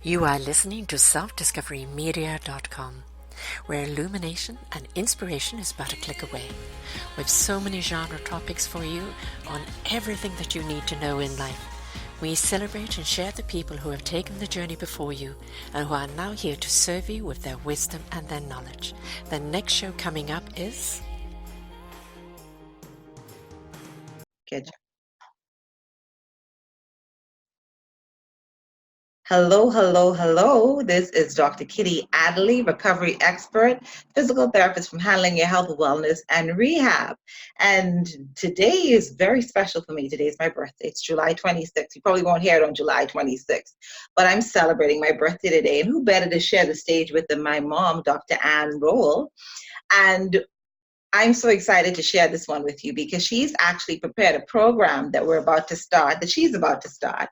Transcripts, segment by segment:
You are listening to selfdiscoverymedia.com, where illumination and inspiration is but a click away. With so many genre topics for you on everything that you need to know in life. We celebrate and share the people who have taken the journey before you and who are now here to serve you with their wisdom and their knowledge. The next show coming up is... Hello, hello, hello. This is Dr. Kitty Adderley, recovery expert, physical therapist from Handling Your Health, Wellness, and Rehab. And today is very special for me. Today is my birthday. It's July 26th. You probably won't hear it on July 26th, but I'm celebrating my birthday today. And who better to share the stage with than my mom, Dr. Rolle. And I'm so excited to share this one with you because she's actually prepared a program that she's about to start.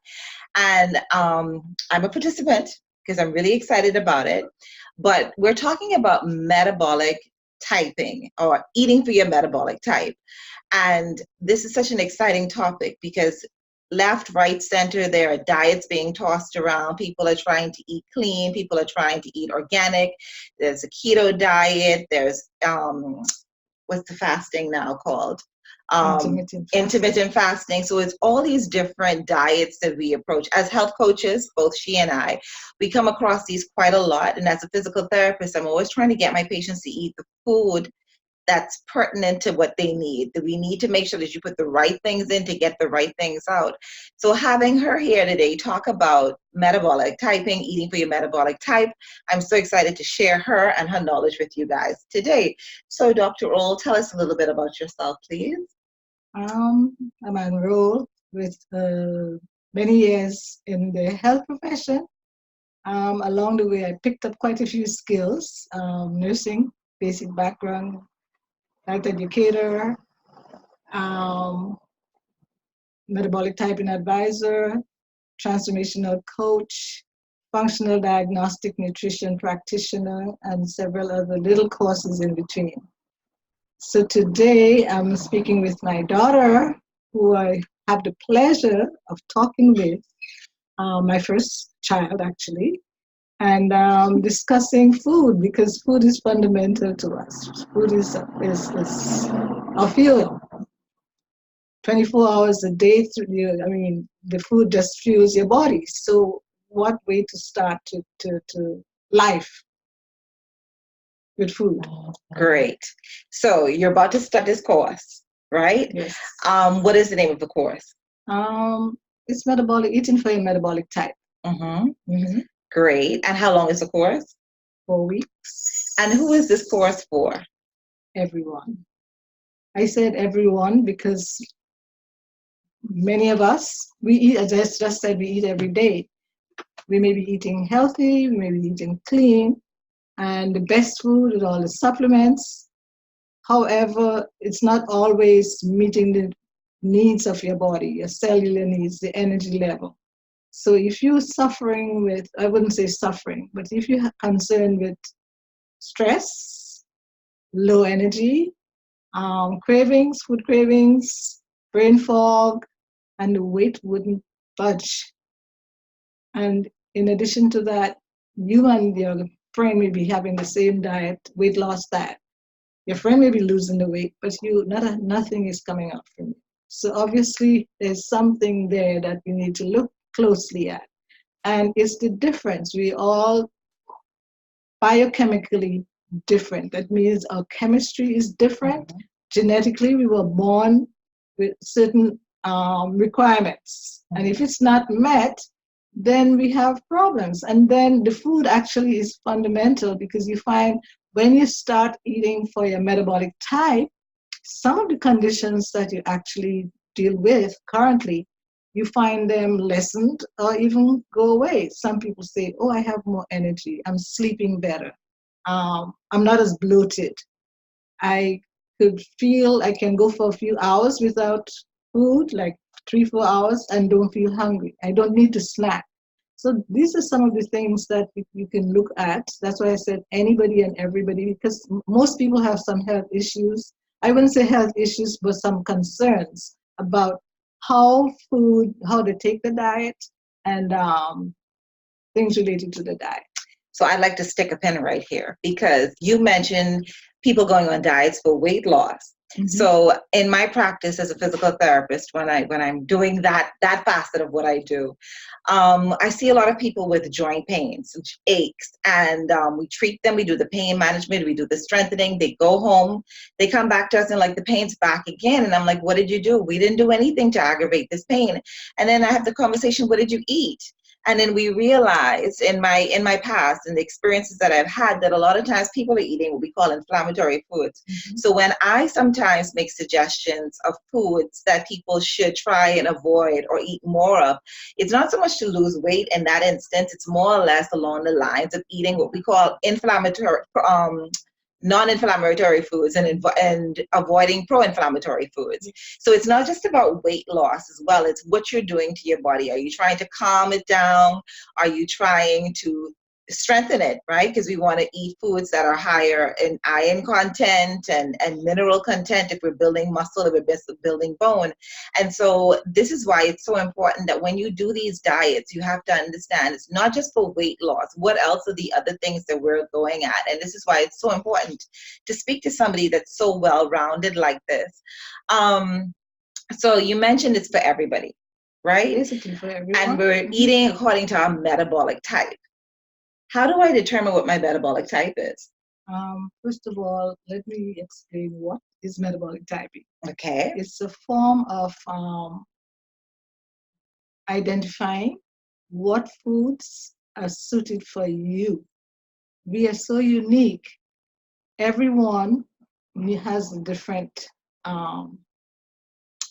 And I'm a participant because I'm really excited about it. But we're talking about metabolic typing or eating for your metabolic type. And this is such an exciting topic because left, right, center, there are diets being tossed around. People are trying to eat clean. People are trying to eat organic. There's a keto diet. There's what's the fasting now called? Intermittent fasting. So it's all these different diets that we approach. As health coaches, both she and I, we come across these quite a lot. And as a physical therapist, I'm always trying to get my patients to eat the food that's pertinent to what they need. That we need to make sure that you put the right things in to get the right things out. So having her here today talk about metabolic typing, eating for your metabolic type, I'm so excited to share her and her knowledge with you guys today. So Dr. Rolle, tell us a little bit about yourself, please. I'm on Rolle with many years in the health profession. Along the way, I picked up quite a few skills, nursing, basic background, health educator, metabolic typing advisor, transformational coach, functional diagnostic nutrition practitioner, and several other little courses in between. So today I'm speaking with my daughter, who I have the pleasure of talking with, my first child actually, and discussing food because food is fundamental to us. Food is our fuel. 24 hours a day, the food just fuels your body. So what way to start to life with food? Great. So you're about to start this course, right? Yes. What is the name of the course? It's metabolic, eating for your metabolic type. Great. And how long is the course? 4 weeks. And who is this course for? Everyone. I said everyone because many of us, we eat, as I just said, we eat every day. We may be eating healthy, we may be eating clean, and the best food with all the supplements. However, it's not always meeting the needs of your body, your cellular needs, the energy level. So if you're suffering with, I wouldn't say suffering, but if you're concerned with stress, low energy, cravings, food cravings, brain fog, and the weight wouldn't budge. And in addition to that, you and your friend may be having the same diet, weight loss diet. Your friend may be losing the weight, but nothing is coming up from you. So obviously, there's something there that we need to look closely at. And it's the difference. We all biochemically different. That means our chemistry is different. Genetically, we were born with certain requirements. And if it's not met, then we have problems. And then the food actually is fundamental because you find when you start eating for your metabolic type, some of the conditions that you actually deal with currently, you find them lessened or even go away. Some people say, oh, I have more energy. I'm sleeping better. I'm not as bloated. I could feel I can go for a few hours without food, like 3-4 hours, and don't feel hungry. I don't need to snack. So these are some of the things that you can look at. That's why I said anybody and everybody, because most people have some health issues. I wouldn't say health issues, but some concerns about how they take the diet and things related to the diet. So I'd like to stick a pin right here because you mentioned people going on diets for weight loss. Mm-hmm. So in my practice as a physical therapist, when I'm doing that facet of what I do, I see a lot of people with joint pains, aches, and we treat them. We do the pain management. We do the strengthening. They go home. They come back to us and like the pain's back again. And I'm like, what did you do? We didn't do anything to aggravate this pain. And then I have the conversation, what did you eat? And then we realize in my past and the experiences that I've had that a lot of times people are eating what we call inflammatory foods. Mm-hmm. So when I sometimes make suggestions of foods that people should try and avoid or eat more of, it's not so much to lose weight in that instance. It's more or less along the lines of eating what we call non-inflammatory foods and avoiding pro-inflammatory foods. So it's not just about weight loss as well. It's what you're doing to your body. Are you trying to calm it down? Are you trying to strengthen it, right? Because we want to eat foods that are higher in iron content and mineral content if we're building muscle, if we're building bone. And so this is why it's so important that when you do these diets, you have to understand it's not just for weight loss. What else are the other things that we're going at? And this is why it's so important to speak to somebody that's so well-rounded like this. So you mentioned it's for everybody, right? Basically for everyone. And we're eating according to our metabolic type. How do I determine what my metabolic type is? First of all, let me explain what is metabolic typing. Okay. It's a form of identifying what foods are suited for you. We are so unique. Everyone has a different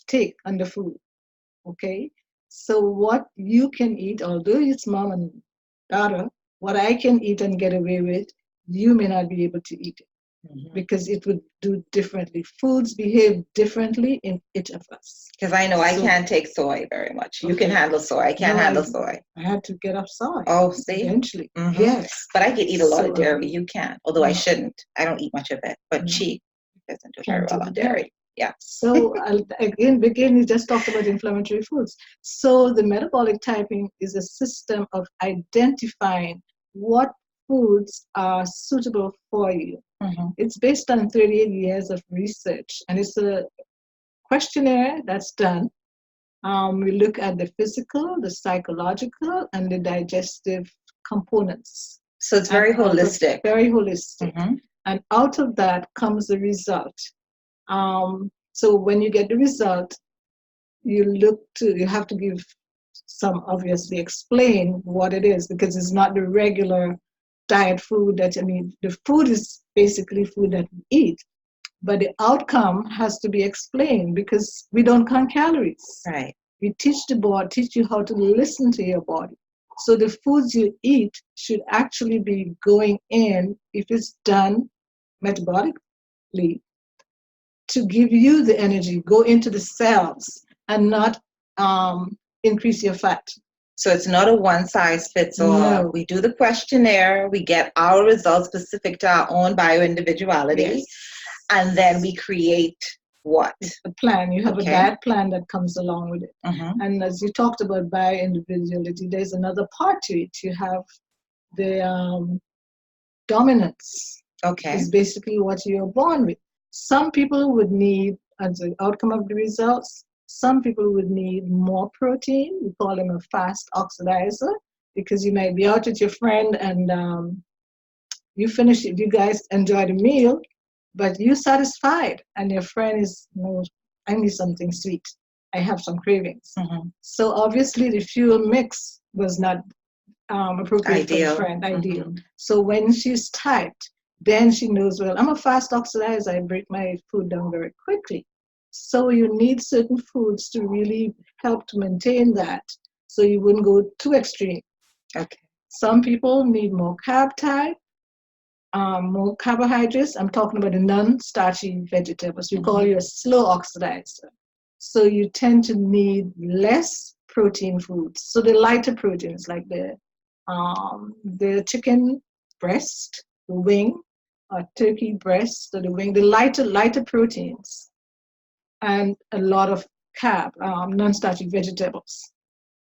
take on the food. Okay? So what you can eat, although it's mom and daughter, what I can eat and get away with, you may not be able to eat it. Mm-hmm. Because it would do differently. Foods behave differently in each of us. Because I know I can't take soy very much. You can handle soy. I can't handle soy. I had to get off soy. Oh, see? Eventually. Mm-hmm. Yes. But I could eat a lot of dairy. You can't. Although I shouldn't. I don't eat much of it. But she doesn't do very well on dairy. Yeah. So again, we just talked about inflammatory foods. So the metabolic typing is a system of identifying what foods are suitable for you. Mm-hmm. It's based on 38 years of research, and it's a questionnaire that's done. We look at the physical, the psychological, and the digestive components. So it's very holistic. Very holistic. Mm-hmm. And out of that comes the result. So when you get the result, you have to give some, obviously explain what it is, because it's not the regular diet food the food is basically food that we eat, but the outcome has to be explained because we don't count calories. Right. We teach you how to listen to your body. So the foods you eat should actually be going in, if it's done metabolically, to give you the energy, go into the cells and not increase your fat. So it's not a one-size-fits-all. No. We do the questionnaire, we get our results specific to our own bio-individuality, yes. And then we create what? A plan. You have a diet plan that comes along with it. Mm-hmm. And as you talked about bio-individuality, there's another part to it. You have the dominance. Okay. It's basically what you're born with. Some people would need, as an outcome of the results, some people would need more protein. We call them a fast oxidizer, because you might be out with your friend and you finish it, you guys enjoy the meal, but you're satisfied, and your friend is, I need something sweet. I have some cravings. Mm-hmm. So obviously the fuel mix was not appropriate for the friend, ideal. Mm-hmm. So when she's tight, then she knows, well, I'm a fast oxidizer. I break my food down very quickly. So you need certain foods to really help to maintain that, so you wouldn't go too extreme. Okay. Some people need more carb type, more carbohydrates. I'm talking about the non-starchy vegetables. We call you a slow oxidizer. So you tend to need less protein foods. So the lighter proteins, like the chicken breast, the wing, turkey breast, or the wing, the lighter proteins, and a lot of carb, non-starchy vegetables.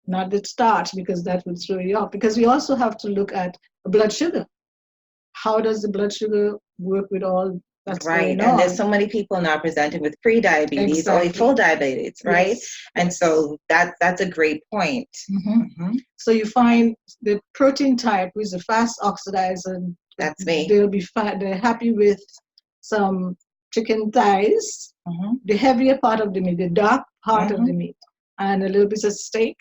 not the starch, because that would throw you off. Because we also have to look at blood sugar. How does the blood sugar work with all that's Right. going And on? there's so many people now presenting with pre-diabetes or Exactly. full diabetes, right? Yes. And so that's a great point. So you find the protein type, which is a fast oxidizer. That's me. They'll be fine. They're happy with some chicken thighs, the heavier part of the meat, the dark part of the meat, and a little bit of steak.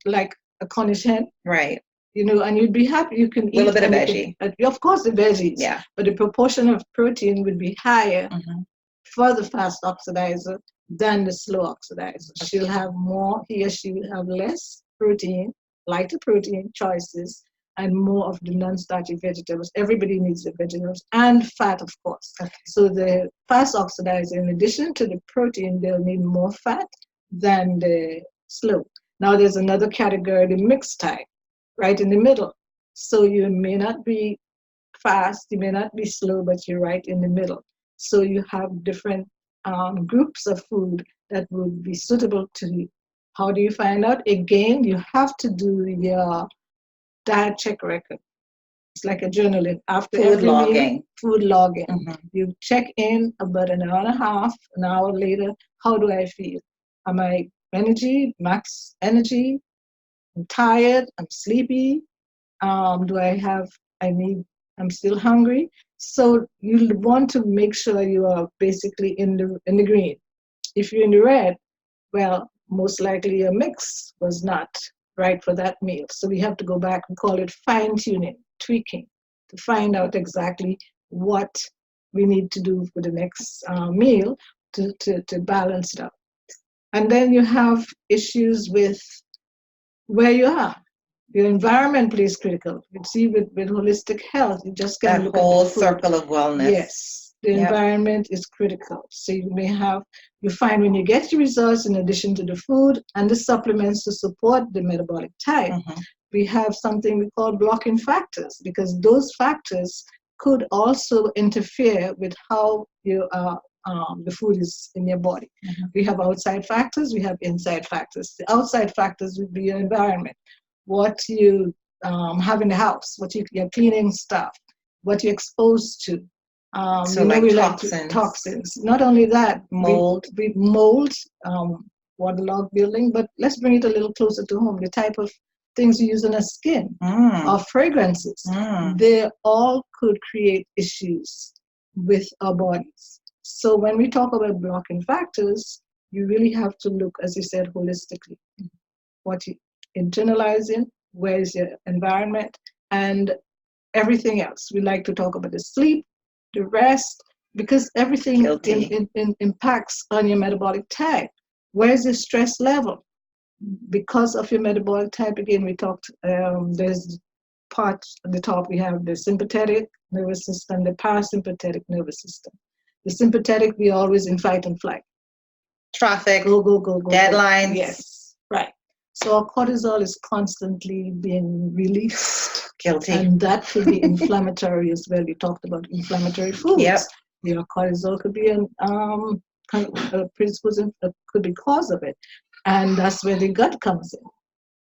Like a Cornish hen. Right. You know, and you'd be happy. You can eat a little bit of veggie. Of course, the veggies. Yeah. But the proportion of protein would be higher for the fast oxidizer than the slow oxidizer. She'll have more. He or she will have less protein, lighter protein choices, and more of the non-starchy vegetables. Everybody needs the vegetables and fat, of course. Okay. So the fast oxidizer, in addition to the protein, they'll need more fat than the slow. Now there's another category, the mixed type, right in the middle. So you may not be fast, you may not be slow, but you're right in the middle. So you have different groups of food that would be suitable to you. How do you find out? Again, you have to do your diet check record. It's like a journaling. After food every logging. meal, food logging. You check in about an hour and a half, an hour later. How do I feel? Am I max energy? I'm tired, I'm sleepy. I'm still hungry. So you want to make sure you are basically in the green. If you're in the red, well, most likely your mix was not right for that meal. So we have to go back and call it fine-tuning, tweaking, to find out exactly what we need to do for the next meal to balance it out. And then you have issues with where you are. Your environment plays critical. You see, with holistic health, you just can't look at the whole food. circle of wellness. Yes, the environment is critical. So you find when you get your results, in addition to the food and the supplements to support the metabolic type, we have something we call blocking factors, because those factors could also interfere with how the food is in your body. We have outside factors, we have inside factors. The outside factors would be your environment, what you have in the house, what you're cleaning stuff, what you're exposed to. So like toxins. Not only that, mold, waterlogged building, but let's bring it a little closer to home. The type of things you use on the skin, or fragrances, they all could create issues with our bodies. So when we talk about blocking factors, you really have to look, as you said, holistically. What you internalizing, where is your environment, and everything else. We like to talk about the sleep, the rest, because everything impacts on your metabolic type. Where's the stress level? Because of your metabolic type, again, we talked, there's parts at the top, we have the sympathetic nervous system, the parasympathetic nervous system. The sympathetic, we always in fight and flight. Traffic, go, deadlines. Yes, right. So our cortisol is constantly being released. Guilty. And that could be inflammatory as well. We talked about inflammatory foods. Yep. Your cortisol could be could be cause of it. And that's where the gut comes in.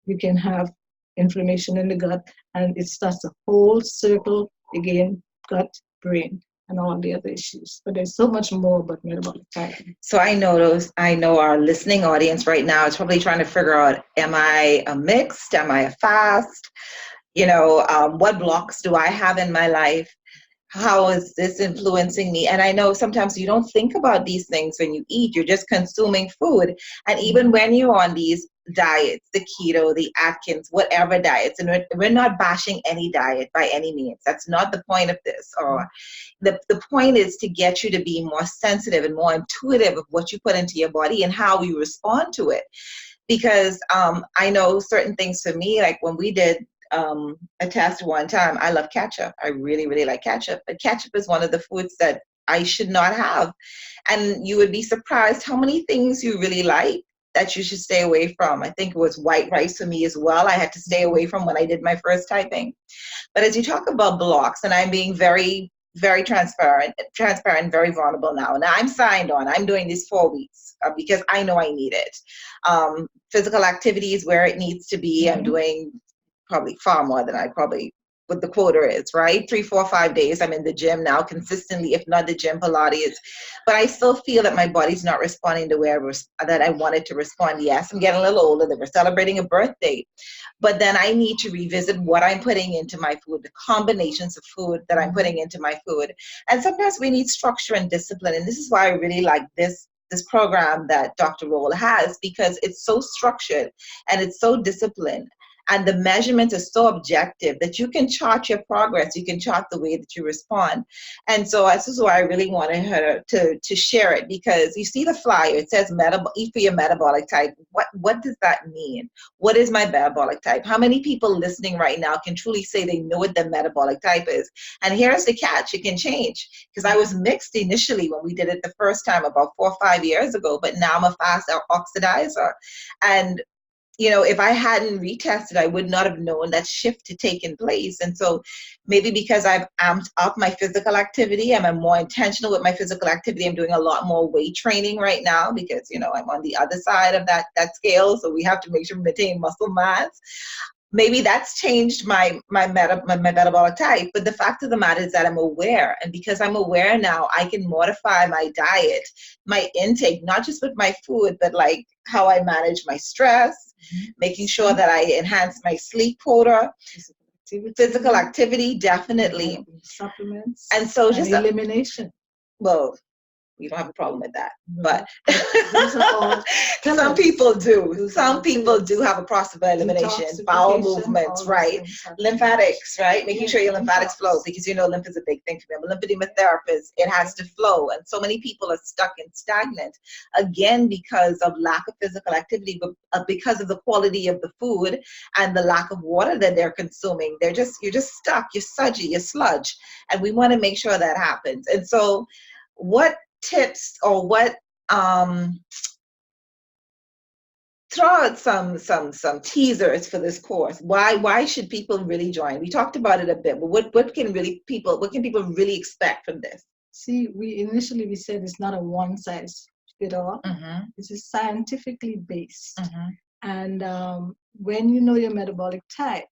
You can have inflammation in the gut, and it starts a whole circle, again, gut, brain, and all the other issues. But there's so much more about metabolic type. So I know our listening audience right now is probably trying to figure out, am I a mixed? Am I a fast? What blocks do I have in my life? How is this influencing me? And I know sometimes you don't think about these things when you eat. You're just consuming food. And even when you're on these diets, the keto, the Atkins, whatever diets, and we're not bashing any diet by any means. That's not the point of this. Or the point is to get you to be more sensitive and more intuitive of what you put into your body and how you respond to it. Because I know certain things for me, like when we did a test one time, I love ketchup. I really, really like ketchup. But ketchup is one of the foods that I should not have. And you would be surprised how many things you really like that you should stay away from. I think it was white rice for me as well. I had to stay away from when I did my first typing. But as you talk about blocks, and I'm being very very transparent, very vulnerable now. Now I'm signed on. I'm doing these 4 weeks because I know I need it. Physical activity is where it needs to be. I'm doing probably far more than I probably what the quota is, right? 3, 4, 5 days I'm in the gym now consistently, if not the gym, Pilates. But I still feel that my body's not responding the way that I wanted to respond. Yes, I'm getting a little older. That we're celebrating a birthday. But then I need to revisit what I'm putting into my food, the combinations of food that I'm putting into my food. And sometimes we need structure and discipline. And this is why I really like this program that Dr. Rolle has, because it's so structured and it's so disciplined. And the measurements are so objective that you can chart your progress. You can chart the way that you respond. And so this is why I really wanted her to share it, because you see the flyer, it says eat for your metabolic type. What does that mean? What is my metabolic type? How many people listening right now can truly say they know what their metabolic type is? And here's the catch, it can change. Because I was mixed initially when we did it the first time about 4 or 5 years ago, but now I'm a fast oxidizer. And if I hadn't retested, I would not have known that shift had taken place. And so maybe because I've amped up my physical activity, I'm more intentional with my physical activity. I'm doing a lot more weight training right now because, I'm on the other side of that scale. So we have to make sure we maintain muscle mass. Maybe that's changed my metabolic type. But the fact of the matter is that I'm aware. And because I'm aware now, I can modify my diet, my intake, not just with my food, but like how I manage my stress, making sure that I enhance my sleep quota, physical activity, definitely. Supplements. And so and just elimination. Well, we don't have a problem with that, but those are all some people do. Some people do have a process of elimination, bowel movements, right? Lymphatics, right? Making sure your lymphatics flow, because lymph is a big thing for me. I'm a lymphedema therapist. It has to flow, and so many people are stuck and stagnant, again because of lack of physical activity, but because of the quality of the food and the lack of water that they're consuming. You're just stuck. You're sludgy. You're sludge, and we want to make sure that happens. And so, what tips or what throw out some teasers for this course? Why should people really join? We talked about it a bit, but what can people really expect from this? See, we said it's not a one size fit all. This is scientifically based. And when you know your metabolic type,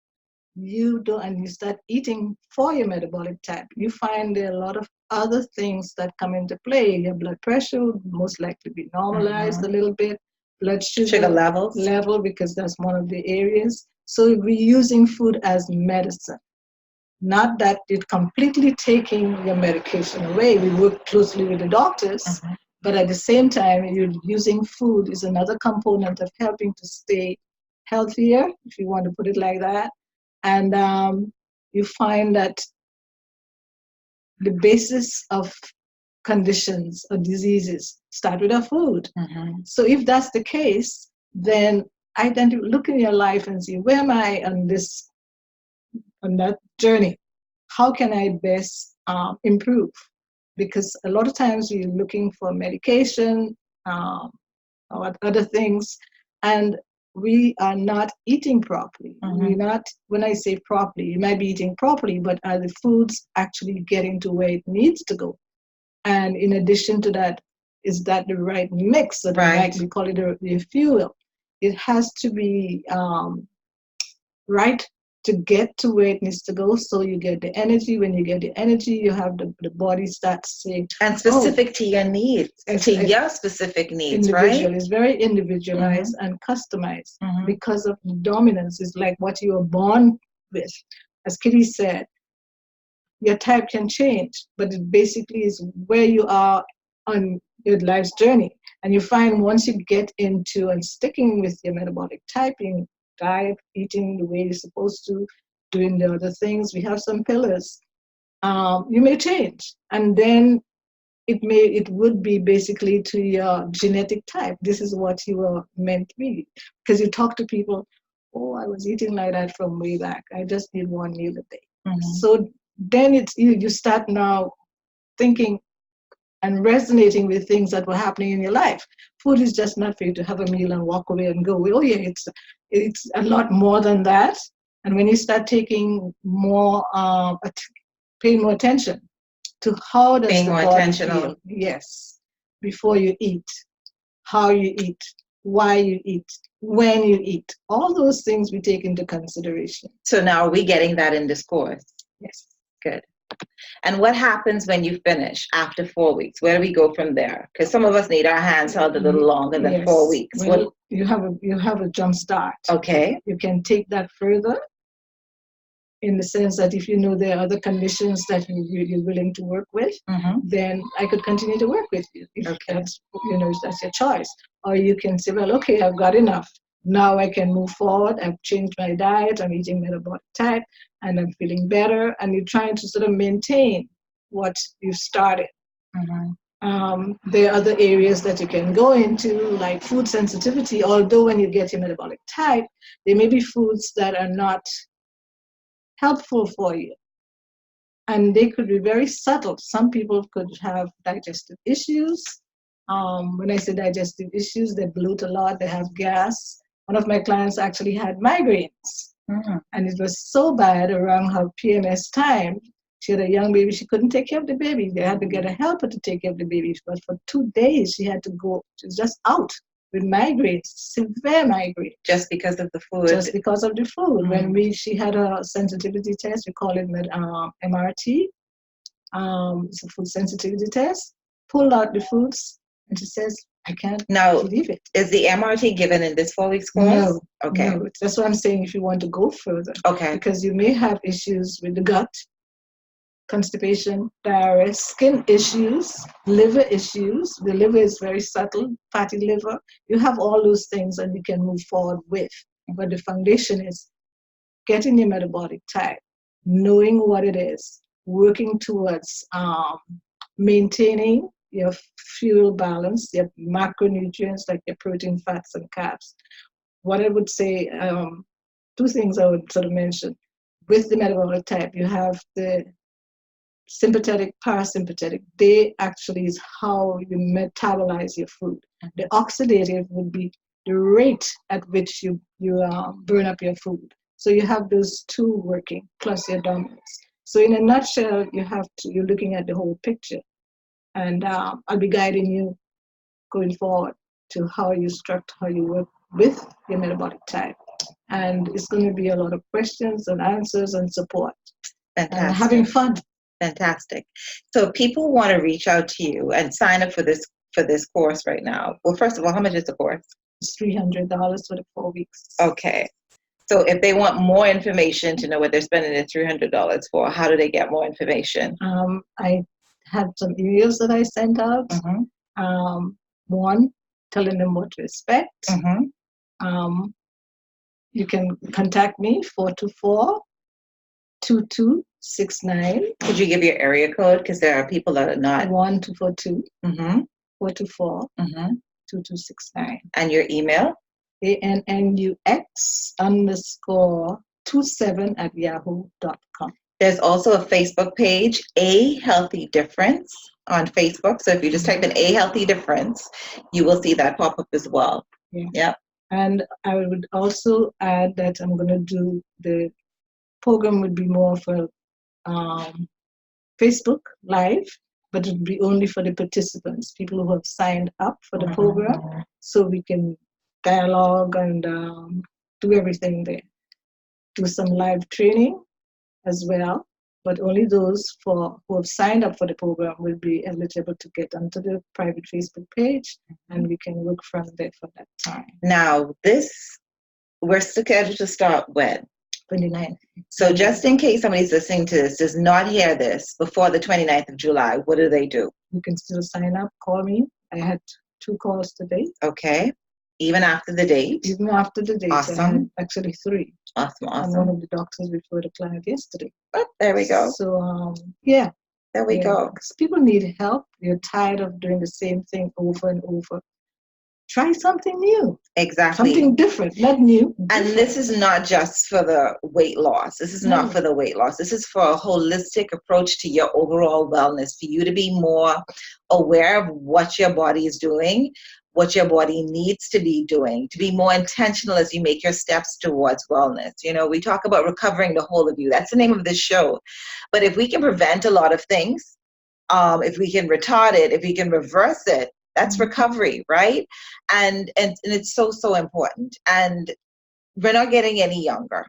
you start eating for your metabolic type, you find there are a lot of other things that come into play. Your blood pressure would most likely be normalized a little bit, blood sugar level, because that's one of the areas. So we're using food as medicine, not that it's completely taking your medication away. We work closely with the doctors, but at the same time, you're using food is another component of helping to stay healthier, if you want to put it like that. And you find that the basis of conditions or diseases start with our food. So if that's the case, then look in your life and see, where am I on that journey? How can I best improve? Because a lot of times we're looking for medication or other things, and we are not eating properly. We're not, when I say properly, you might be eating properly, but are the foods actually getting to where it needs to go? And in addition to that, is that the right mix? So we call it the fuel. It has to be right to get to where it needs to go, so you get the energy. When you get the energy, you have the body starts saying, and specific to your needs, to your specific needs, right? It's very individualized and customized because of dominance. It's like what you were born with. As Kitty said, your type can change, but it basically is where you are on your life's journey. And you find once you get into and sticking with your metabolic typing, diet, eating the way you're supposed to, doing the other things, we have some pillars. You may change, and then it would be basically to your genetic type. This is what you were meant to be, because you talk to people, oh, I was eating like that from way back. I just need one meal a day. So then you start now thinking and resonating with things that were happening in your life. Food is just not for you to have a meal and walk away and go, oh yeah, it's a lot more than that. And when you start taking more, paying more attention to how does Being the more body intentional. feel? Yes, before you eat, how you eat, why you eat, when you eat. All those things we take into consideration. So now are we getting that in this course? Yes. Good. And what happens when you finish after 4 weeks? Where do we go from there? Because some of us need our hands held a little longer than 4 weeks. Well, you have a jump start. Okay. You can take that further in the sense that if you know there are other conditions that you're willing to work with, then I could continue to work with you. If that's, that's your choice. Or you can say, well, okay, I've got enough. Now I can move forward. I've changed my diet. I'm eating metabolic type and I'm feeling better. And you're trying to sort of maintain what you've started. There are other areas that you can go into, like food sensitivity, although when you get your metabolic type, there may be foods that are not helpful for you. And they could be very subtle. Some people could have digestive issues. When I say digestive issues, they bloat a lot, they have gas. One of my clients actually had migraines. And it was so bad around her PMS time. She had a young baby, she couldn't take care of the baby. They had to get a helper to take care of the baby. But for 2 days, she had to go, she was just out with migraines, severe migraines. Just because of the food? Just because of the food. When she had a sensitivity test, we call it MRT. It's a food sensitivity test. Pulled out the foods, and she says, I can't believe it. Is the MRT given in this 4 weeks course? No. Okay. No. That's what I'm saying if you want to go further. Okay. Because you may have issues with the gut, constipation, diarrhea, skin issues, liver issues. The liver is very subtle, fatty liver. You have all those things and you can move forward with. But the foundation is getting your metabolic type, knowing what it is, working towards maintaining your fuel balance, your macronutrients like your protein, fats, and carbs. What I would say, 2 things I would sort of mention. With the metabolic type, you have the sympathetic, parasympathetic. They actually is how you metabolize your food. The oxidative would be the rate at which you burn up your food. So you have those 2 working, plus your dominance. So in a nutshell, you're looking at the whole picture. And I'll be guiding you going forward to how you work with your metabolic type. And it's going to be a lot of questions and answers and support. Fantastic. And having fun. Fantastic. So if people want to reach out to you and sign up for this course right now, well, first of all, how much is the course? It's $300 for the 4 weeks. Okay. So if they want more information to know what they're spending the $300 for, how do they get more information? I had some emails that I sent out. One, telling them what to expect. You can contact me, 424-2269. Could you give your area code? Because there are people that are not. 1242 424-2269. And your email? ANNUX_27@yahoo.com. There's also a Facebook page, A Healthy Difference, on Facebook. So if you just type in A Healthy Difference, you will see that pop up as well. Yeah. And I would also add that I'm going to do the program would be more for Facebook Live, but it would be only for the participants, people who have signed up for the program, so we can dialogue and do everything there. Do some live training as well, but only those who have signed up for the program will be eligible to get onto the private Facebook page, and we can work from there for that time. Now, we're scheduled to start when? 29th. So just in case somebody's listening to this, does not hear this before the 29th of July, what do they do? You can still sign up, call me. I had 2 calls today. Okay. Even after the date? Even after the date. Awesome. I had actually 3. Awesome. And one of the doctors referred a client yesterday. Oh, there we go. So, yeah. There we go. Because people need help. You're tired of doing the same thing over and over. Try something new. Exactly. Something different, not new. And this is not just for the weight loss. This is not for the weight loss. This is for a holistic approach to your overall wellness, for you to be more aware of what your body is doing, what your body needs to be doing, to be more intentional as you make your steps towards wellness. You know, we talk about recovering the whole of you. That's the name of this show. But if we can prevent a lot of things, If we can retard it, if we can reverse it, that's recovery, right? And it's so, so important. And we're not getting any younger.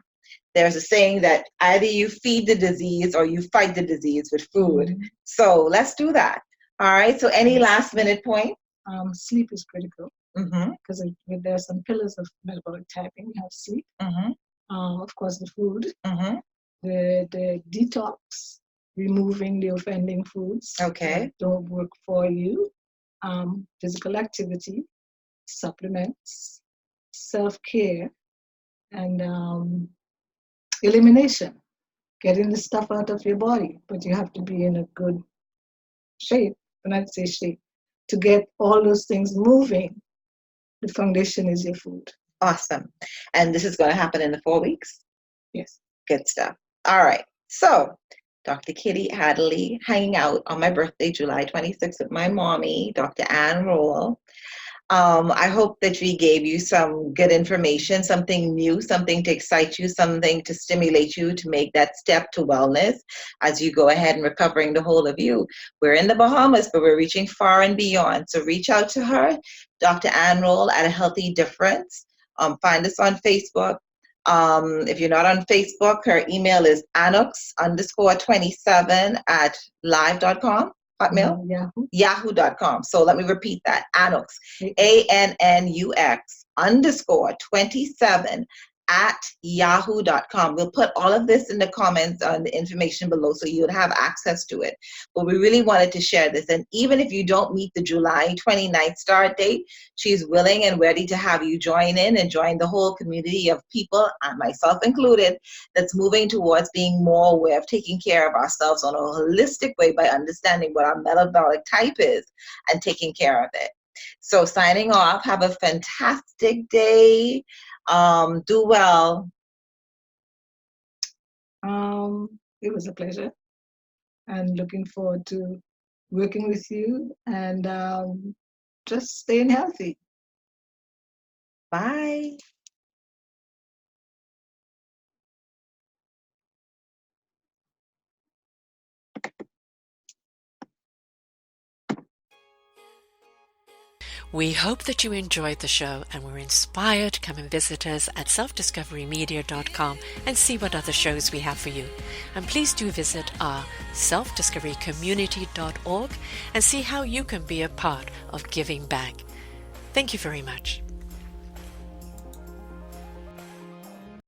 There's a saying that either you feed the disease or you fight the disease with food. So let's do that. All right. So any last minute point? Sleep is critical because there are some pillars of metabolic typing. You have sleep, of course, the food, the detox, removing the offending foods that don't work for you, physical activity, supplements, self-care, and elimination, getting the stuff out of your body. But you have to be in a good shape, when I say shape, to get all those things moving. The foundation is your food. Awesome. And this is going to happen in the 4 weeks? Yes. Good stuff. All right. So Dr. Kitty Adderley hanging out on my birthday, July 26th, with my mommy, Dr. Ann Rolle. I hope that we gave you some good information, something new, something to excite you, something to stimulate you to make that step to wellness as you go ahead and recovering the whole of you. We're in the Bahamas, but we're reaching far and beyond. So reach out to her, Dr. Ann Rolle at A Healthy Difference. Find us on Facebook. If you're not on Facebook, her email is anux_27@live.com. Hotmail? Yahoo.com. So let me repeat that. Anux, ANNUX_27 @yahoo.com. We'll put all of this in the comments on the information below so you would have access to it. But we really wanted to share this. And even if you don't meet the July 29th start date, she's willing and ready to have you join in and join the whole community of people, and myself included, that's moving towards being more aware of taking care of ourselves on a holistic way by understanding what our metabolic type is and taking care of it. So signing off, have a fantastic day. Do well. It was a pleasure, and looking forward to working with you and just staying healthy. Bye. We hope that you enjoyed the show and were inspired. Come and visit us at selfdiscoverymedia.com and see what other shows we have for you. And please do visit our selfdiscoverycommunity.org and see how you can be a part of giving back. Thank you very much.